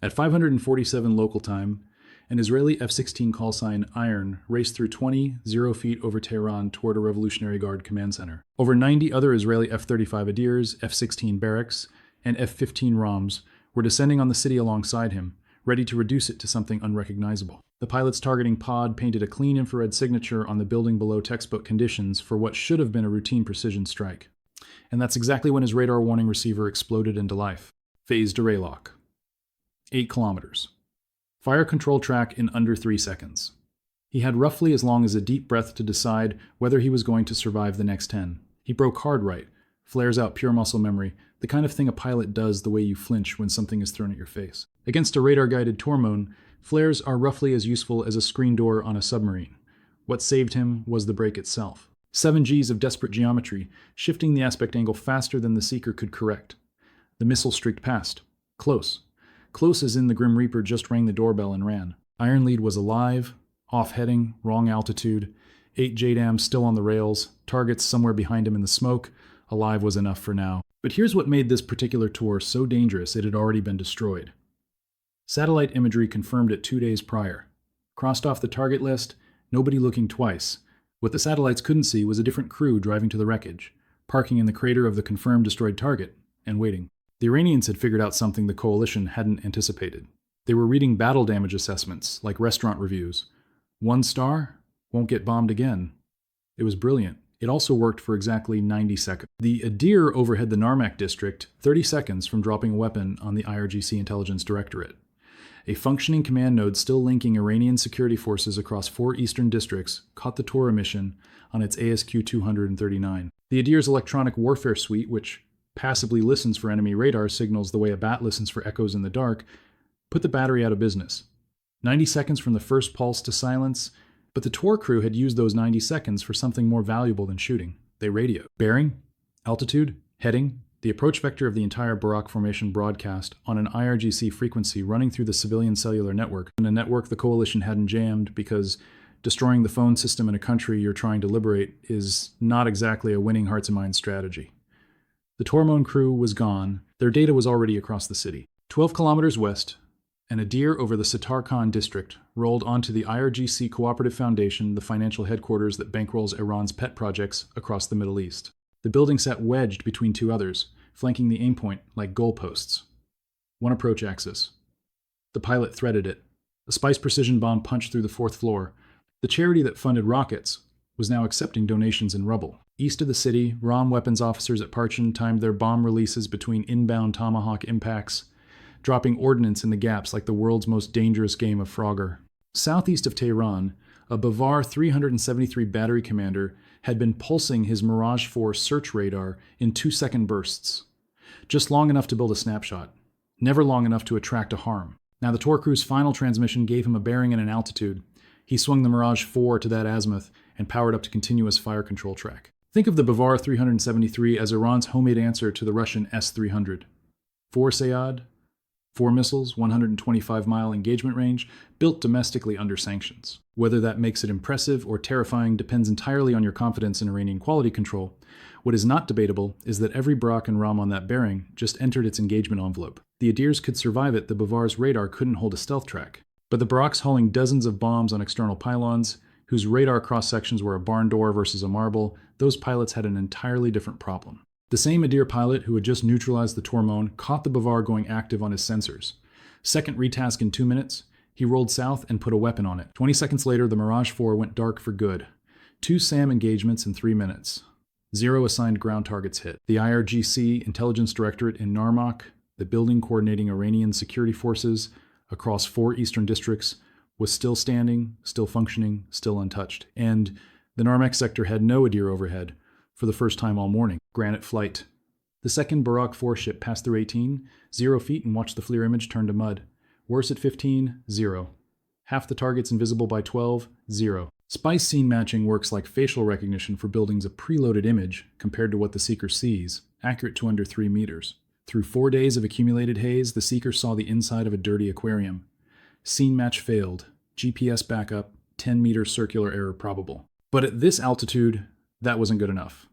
At 547 local time, an Israeli F-16 call sign Iron raced through 0 feet over Tehran toward a Revolutionary Guard command center. Over 90 other Israeli F-35 Adirs, F-16 barracks, and F-15 ROMs were descending on the city alongside him, ready to reduce it to something unrecognizable. The pilot's targeting pod painted a clean infrared signature on the building below textbook conditions for what should have been a routine precision strike. And that's exactly when his radar warning receiver exploded into life. Phased array lock. 8 kilometers. Fire control track in under 3 seconds. He had roughly as long as a deep breath to decide whether he was going to survive the next 10. He broke hard right, flares out pure muscle memory, the kind of thing a pilot does the way you flinch when something is thrown at your face. Against a radar-guided tormone, flares are roughly as useful as a screen door on a submarine. What saved him was the break itself. 7 Gs of desperate geometry, shifting the aspect angle faster than the seeker could correct. The missile streaked past. Close. Close as in the Grim Reaper just rang the doorbell and ran. Iron Lead was alive, off-heading, wrong altitude, 8 JDAMs still on the rails, targets somewhere behind him in the smoke. Alive was enough for now. But here's what made this particular tour so dangerous it had already been destroyed. Satellite imagery confirmed it 2 days prior. Crossed off the target list, nobody looking twice. What the satellites couldn't see was a different crew driving to the wreckage, parking in the crater of the confirmed destroyed target, and waiting. The Iranians had figured out something the coalition hadn't anticipated. They were reading battle damage assessments, like restaurant reviews. 1 star? Won't get bombed again. It was brilliant. It also worked for exactly 90 seconds. The Adir overhead the Narmak district 30 seconds from dropping a weapon on the IRGC intelligence directorate. A functioning command node still linking Iranian security forces across 4 eastern districts caught the Torah mission on its ASQ 239. The Adir's electronic warfare suite, which passively listens for enemy radar signals the way a bat listens for echoes in the dark, put the battery out of business. 90 seconds from the first pulse to silence, but the Tor crew had used those 90 seconds for something more valuable than shooting. They radioed. Bearing, altitude, heading, the approach vector of the entire Barak Formation broadcast on an IRGC frequency running through the civilian cellular network, and a network the coalition hadn't jammed because destroying the phone system in a country you're trying to liberate is not exactly a winning hearts and minds strategy. The Tormone crew was gone. Their data was already across the city. 12 kilometers west, an Adir over the Sitar Khan district rolled onto the IRGC Cooperative Foundation, the financial headquarters that bankrolls Iran's pet projects across the Middle East. The building sat wedged between 2 others, flanking the aim point like goalposts. 1 approach axis. The pilot threaded it. A Spice precision bomb punched through the 4th floor. The charity that funded rockets was now accepting donations in rubble. East of the city, ROM weapons officers at Parchin timed their bomb releases between inbound Tomahawk impacts, dropping ordnance in the gaps like the world's most dangerous game of Frogger. Southeast of Tehran, a Bavar 373 battery commander had been pulsing his Mirage 4 search radar in 2-second bursts. Just long enough to build a snapshot, never long enough to attract a harm. Now the Tor crew's final transmission gave him a bearing and an altitude. He swung the Mirage 4 to that azimuth and powered up to continuous fire control track. Think of the Bavar 373 as Iran's homemade answer to the Russian S-300. 4 Sayad, 4 missiles, 125-mile engagement range, built domestically under sanctions. Whether that makes it impressive or terrifying depends entirely on your confidence in Iranian quality control. What is not debatable is that every Barak and ROM on that bearing just entered its engagement envelope. The Adirs could survive it, the Bavar's radar couldn't hold a stealth track. But the Barak's hauling dozens of bombs on external pylons, whose radar cross-sections were a barn door versus a marble, those pilots had an entirely different problem. The same Adir pilot who had just neutralized the Tormone caught the Bavar going active on his sensors. Second retask in 2 minutes, he rolled south and put a weapon on it. 20 seconds later, the Mirage 4 went dark for good. 2 SAM engagements in 3 minutes. 0 assigned ground targets hit. The IRGC intelligence directorate in Narmak, the building coordinating Iranian security forces across 4 eastern districts, was still standing, still functioning, still untouched. And the Narmak sector had no Adir overhead for the first time all morning. Granite Flight. The second Barak 4 ship passed through 18, 0 feet, and watched the FLIR image turn to mud. Worse at 15, 0. Half the targets invisible by 12, 0. Spice scene matching works like facial recognition for buildings a preloaded image compared to what the seeker sees, accurate to under 3 meters. Through 4 days of accumulated haze, the seeker saw the inside of a dirty aquarium. Scene match failed. GPS backup, 10-meter circular error probable. But at this altitude, that wasn't good enough.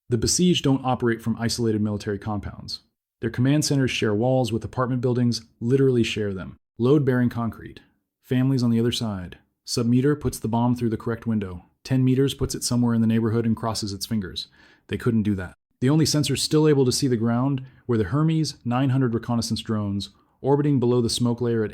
The besieged don't operate from isolated military compounds. Their command centers share walls with apartment buildings, literally share them. Load-bearing concrete. Families on the other side. Submeter puts the bomb through the correct window. 10 meters puts it somewhere in the neighborhood and crosses its fingers. They couldn't do that. The only sensors still able to see the ground were the Hermes 900 reconnaissance drones, orbiting below the smoke layer at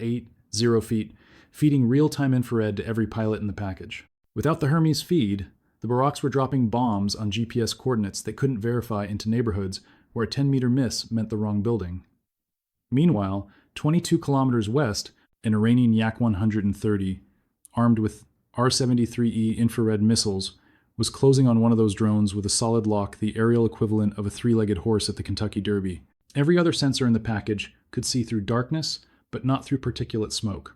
0 feet, feeding real-time infrared to every pilot in the package. Without the Hermes feed, the Baraks were dropping bombs on GPS coordinates they couldn't verify into neighborhoods where a 10-meter miss meant the wrong building. Meanwhile, 22 kilometers west, an Iranian Yak-130, armed with R-73E infrared missiles, was closing on one of those drones with a solid lock, the aerial equivalent of a three-legged horse at the Kentucky Derby. Every other sensor in the package could see through darkness, but not through particulate smoke.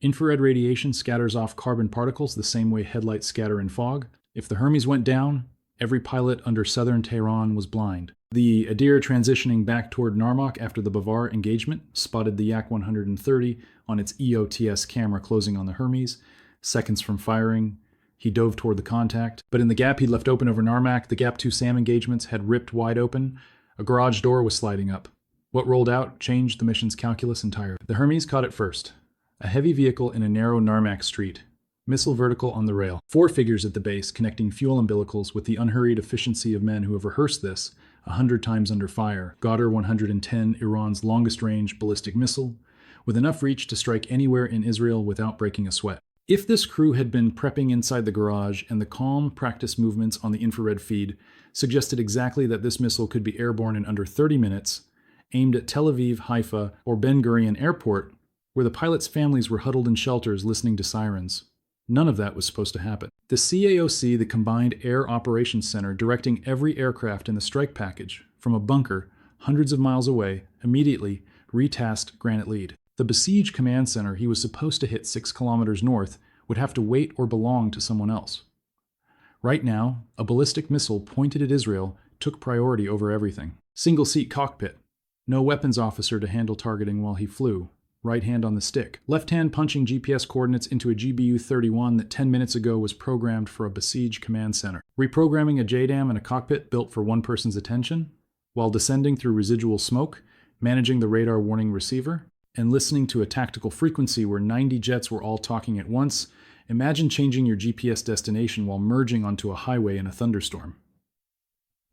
Infrared radiation scatters off carbon particles the same way headlights scatter in fog. If the Hermes went down, every pilot under southern Tehran was blind. The Adir transitioning back toward Narmak after the Bavar engagement spotted the Yak-130 on its EOTS camera closing on the Hermes. Seconds from firing, he dove toward the contact, but in the gap he'd left open over Narmak, the Gap 2 SAM engagements had ripped wide open. A garage door was sliding up. What rolled out changed the mission's calculus entirely. The Hermes caught it first. A heavy vehicle in a narrow Narmak street. Missile vertical on the rail. 4 figures at the base connecting fuel umbilicals with the unhurried efficiency of men who have rehearsed this 100 times under fire. Adir 110, Iran's longest-range ballistic missile, with enough reach to strike anywhere in Israel without breaking a sweat. If this crew had been prepping inside the garage and the calm practice movements on the infrared feed suggested exactly that this missile could be airborne in under 30 minutes, aimed at Tel Aviv, Haifa, or Ben Gurion Airport, where the pilots' families were huddled in shelters listening to sirens. None of that was supposed to happen. The CAOC, the Combined Air Operations Center, directing every aircraft in the strike package from a bunker hundreds of miles away, immediately retasked Granite Lead. The besieged command center he was supposed to hit 6 kilometers north would have to wait or belong to someone else. Right now, a ballistic missile pointed at Israel took priority over everything. Single-seat cockpit. No weapons officer to handle targeting while he flew. Right hand on the stick. Left hand punching GPS coordinates into a GBU-31 that 10 minutes ago was programmed for a besieged command center. Reprogramming a JDAM in a cockpit built for one person's attention, while descending through residual smoke, managing the radar warning receiver, and listening to a tactical frequency where 90 jets were all talking at once. Imagine changing your GPS destination while merging onto a highway in a thunderstorm.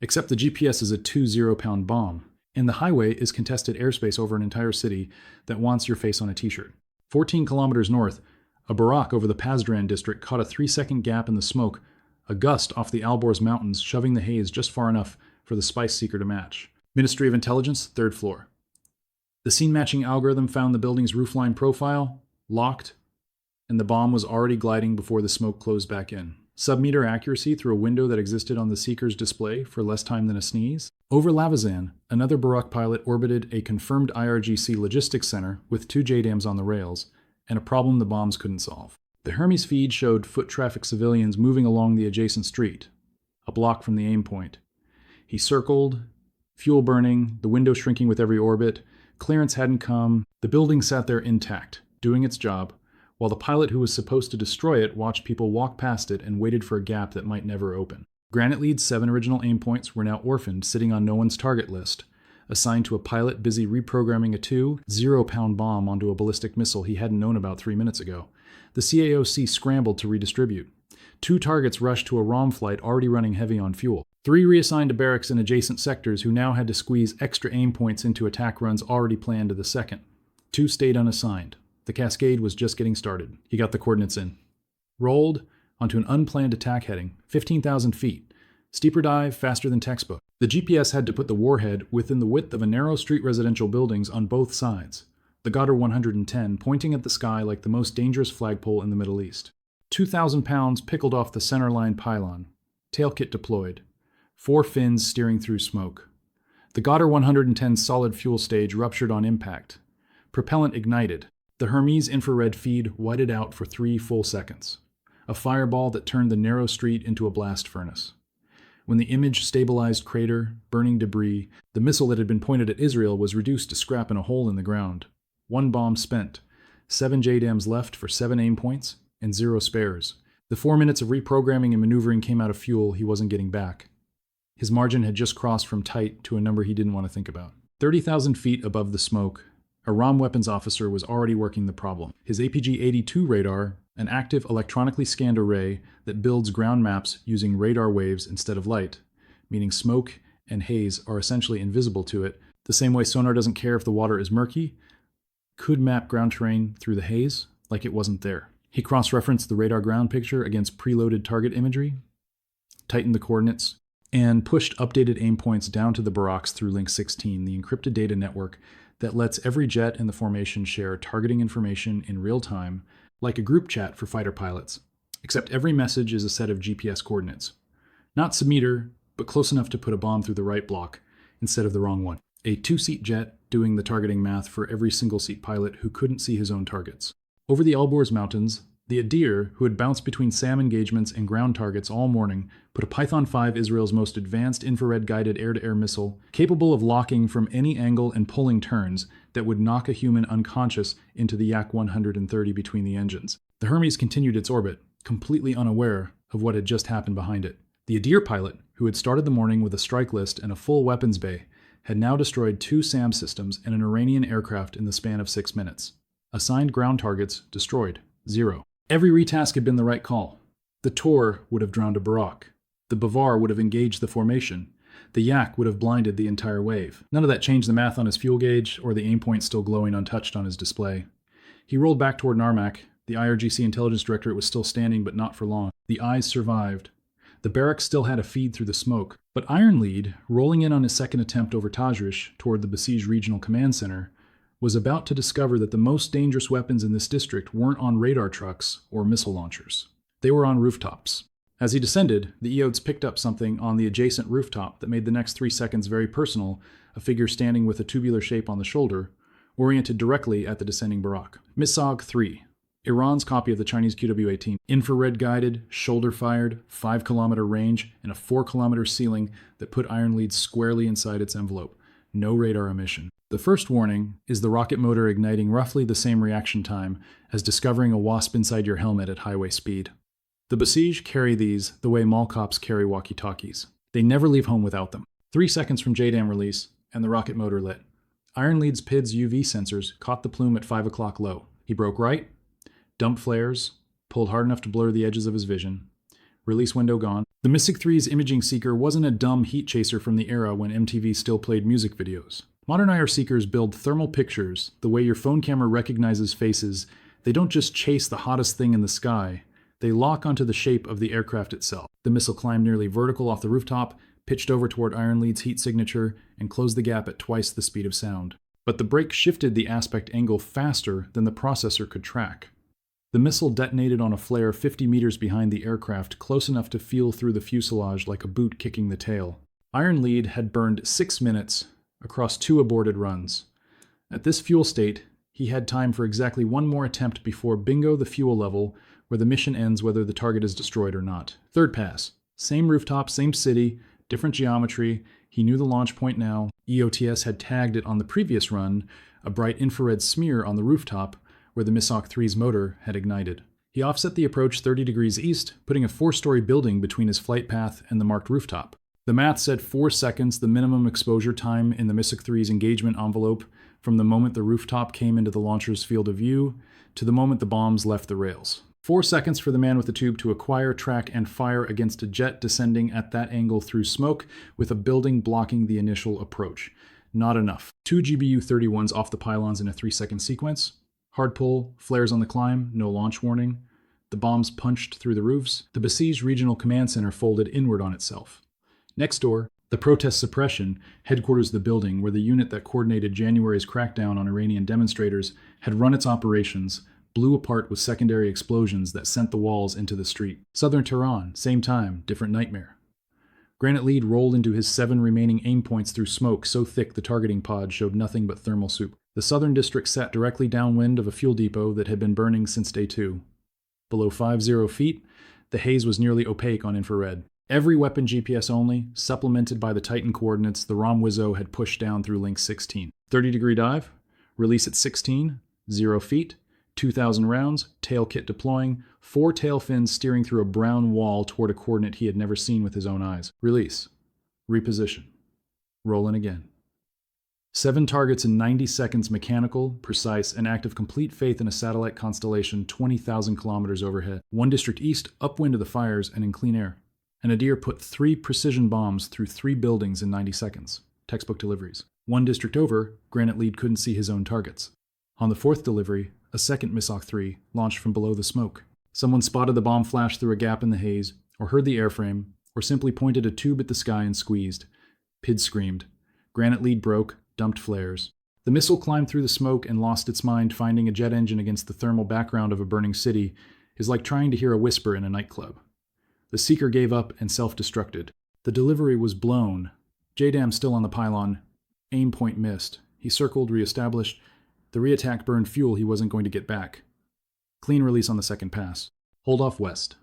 Except the GPS is a 2 0-pound bomb, and the highway is contested airspace over an entire city that wants your face on a t-shirt. 14 kilometers north, a Barak over the Pasdaran district caught a 3-second gap in the smoke, a gust off the Alborz Mountains shoving the haze just far enough for the spice seeker to match. Ministry of Intelligence, 3rd floor. The scene-matching algorithm found the building's roofline profile, locked, and the bomb was already gliding before the smoke closed back in. Submeter accuracy through a window that existed on the seeker's display for less time than a sneeze. Over Lavazan, another Barak pilot orbited a confirmed IRGC logistics center with 2 JDAMs on the rails, and a problem the bombs couldn't solve. The Hermes feed showed foot traffic civilians moving along the adjacent street, a block from the aim point. He circled, fuel burning, the window shrinking with every orbit. Clearance hadn't come. The building sat there intact, doing its job, while the pilot who was supposed to destroy it watched people walk past it and waited for a gap that might never open. Granite Lead's 7 original aim points were now orphaned, sitting on no one's target list, assigned to a pilot busy reprogramming a 2 0-pound bomb onto a ballistic missile he hadn't known about 3 minutes ago. The CAOC scrambled to redistribute. 2 targets rushed to a ROM flight already running heavy on fuel. 3 reassigned to barracks in adjacent sectors who now had to squeeze extra aim points into attack runs already planned to the second. 2 stayed unassigned. The cascade was just getting started. He got the coordinates in. Rolled onto an unplanned attack heading, 15,000 feet. Steeper dive, faster than textbook. The GPS had to put the warhead within the width of a narrow street residential buildings on both sides. The Adir 110 pointing at the sky like the most dangerous flagpole in the Middle East. 2,000 pounds pickled off the centerline pylon. Tail kit deployed. 4 fins steering through smoke. The Adir 110 solid fuel stage ruptured on impact. Propellant ignited. The Hermes infrared feed whited out for 3 full seconds. A fireball that turned the narrow street into a blast furnace. When the image stabilized crater, burning debris, the missile that had been pointed at Israel was reduced to scrap in a hole in the ground. 1 bomb spent. 7 JDAMs left for 7 aim points, and 0 spares. The 4 minutes of reprogramming and maneuvering came out of fuel he wasn't getting back. His margin had just crossed from tight to a number he didn't want to think about. 30,000 feet above the smoke, a ROM weapons officer was already working the problem. His APG-82 radar, an active electronically scanned array that builds ground maps using radar waves instead of light, meaning smoke and haze are essentially invisible to it, the same way sonar doesn't care if the water is murky, could map ground terrain through the haze like it wasn't there. He cross-referenced the radar ground picture against preloaded target imagery, tightened the coordinates, and pushed updated aim points down to the barracks through Link 16, the encrypted data network that lets every jet in the formation share targeting information in real time, like a group chat for fighter pilots, except every message is a set of GPS coordinates. Not submeter, but close enough to put a bomb through the right block instead of the wrong one. A two-seat jet doing the targeting math for every single-seat pilot who couldn't see his own targets. Over the Elborz Mountains, the Adir, who had bounced between SAM engagements and ground targets all morning, put a Python 5, Israel's most advanced infrared-guided air-to-air missile, capable of locking from any angle and pulling turns that would knock a human unconscious into the Yak 130 between the engines. The Hermes continued its orbit, completely unaware of what had just happened behind it. The Adir pilot, who had started the morning with a strike list and a full weapons bay, had now destroyed 2 SAM systems and an Iranian aircraft in the span of 6 minutes. Assigned ground targets destroyed, 0. Every retask had been the right call. The Tor would have drowned a Barak. The Bavar would have engaged the formation. The Yak would have blinded the entire wave. None of that changed the math on his fuel gauge or the aim point still glowing untouched on his display. He rolled back toward Narmak. The IRGC intelligence directorate was still standing, but not for long. The eyes survived. The barracks still had a feed through the smoke, but Ironlead, rolling in on his second attempt over Tajrish toward the besieged regional command center, was about to discover that the most dangerous weapons in this district weren't on radar trucks or missile launchers. They were on rooftops. As he descended, the EODs picked up something on the adjacent rooftop that made the next 3 seconds very personal, a figure standing with a tubular shape on the shoulder, oriented directly at the descending Barak. Misog 3, Iran's copy of the Chinese QW-18, infrared-guided, shoulder-fired, 5-kilometer range, and a 4-kilometer ceiling that put Ironlead squarely inside its envelope. No radar emission. The first warning is the rocket motor igniting roughly the same reaction time as discovering a wasp inside your helmet at highway speed. The besieged carry these the way mall cops carry walkie-talkies. They never leave home without them. 3 seconds from JDAM release, and the rocket motor lit. Ironlead's PID's UV sensors caught the plume at 5 o'clock low. He broke right, dumped flares, pulled hard enough to blur the edges of his vision. Release window gone. The MiSig 3's imaging seeker wasn't a dumb heat chaser from the era when MTV still played music videos. Modern IR seekers build thermal pictures the way your phone camera recognizes faces. They don't just chase the hottest thing in the sky. They lock onto the shape of the aircraft itself. The missile climbed nearly vertical off the rooftop, pitched over toward Ironlead's heat signature, and closed the gap at twice the speed of sound. But the brake shifted the aspect angle faster than the processor could track. The missile detonated on a flare 50 meters behind the aircraft, close enough to feel through the fuselage like a boot kicking the tail. Ironlead had burned 6 minutes across 2 aborted runs. At this fuel state, he had time for exactly 1 more attempt before bingo the fuel level, where the mission ends whether the target is destroyed or not. Third pass. Same rooftop, same city, different geometry. He knew the launch point now. EOTS had tagged it on the previous run, a bright infrared smear on the rooftop, where the Misog 3's motor had ignited. He offset the approach 30 degrees east, putting a 4-story building between his flight path and the marked rooftop. The math said 4 seconds, the minimum exposure time in the Misog 3's engagement envelope, from the moment the rooftop came into the launcher's field of view to the moment the bombs left the rails. 4 seconds for the man with the tube to acquire, track, and fire against a jet descending at that angle through smoke, with a building blocking the initial approach. Not enough. 2 GBU-31s off the pylons in a 3-second sequence. Hard pull, flares on the climb, no launch warning. The bombs punched through the roofs. The besieged regional command center folded inward on itself. Next door, the protest suppression, headquarters of the building where the unit that coordinated January's crackdown on Iranian demonstrators had run its operations, blew apart with secondary explosions that sent the walls into the street. Southern Tehran, same time, different nightmare. Granite Lead rolled into his 7 remaining aim points through smoke so thick the targeting pod showed nothing but thermal soup. The southern district sat directly downwind of a fuel depot that had been burning since day 2. Below 50 feet, the haze was nearly opaque on infrared. Every weapon GPS only, supplemented by the Titan coordinates the ROM Wizzo had pushed down through Link 16. 30-degree dive, release at 16, 0 feet, 2,000 rounds, tail kit deploying, 4 tail fins steering through a brown wall toward a coordinate he had never seen with his own eyes. Release. Reposition. Roll in again. 7 targets in 90 seconds, mechanical, precise, and act of complete faith in a satellite constellation 20,000 kilometers overhead. 1 district east, upwind of the fires and in clean air. And Adir put 3 precision bombs through 3 buildings in 90 seconds. Textbook deliveries. 1 district over, Granite Lead couldn't see his own targets. On the 4th delivery, a second Misok 3 launched from below the smoke. Someone spotted the bomb flash through a gap in the haze, or heard the airframe, or simply pointed a tube at the sky and squeezed. PID screamed. Granite Lead broke, dumped flares. The missile climbed through the smoke and lost its mind. Finding a jet engine against the thermal background of a burning city is like trying to hear a whisper in a nightclub. The seeker gave up and self-destructed. The delivery was blown. JDAM still on the pylon. Aim point missed. He circled, re-established. The reattack burned fuel he wasn't going to get back. Clean release on the second pass. Hold off west.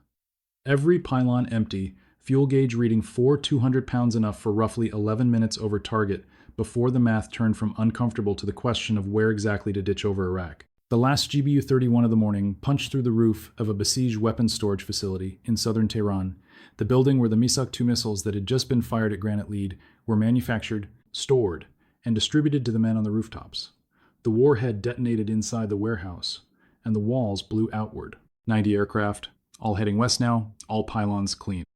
Every pylon empty, fuel gauge reading 4 200 pounds enough for roughly 11 minutes over target before the math turned from uncomfortable to the question of where exactly to ditch over Iraq. The last GBU-31 of the morning punched through the roof of a besieged weapons storage facility in southern Tehran, the building where the Misok 2 missiles that had just been fired at Granite Lead were manufactured, stored, and distributed to the men on the rooftops. The warhead detonated inside the warehouse, and the walls blew outward. 90 aircraft, all heading west now, all pylons clean.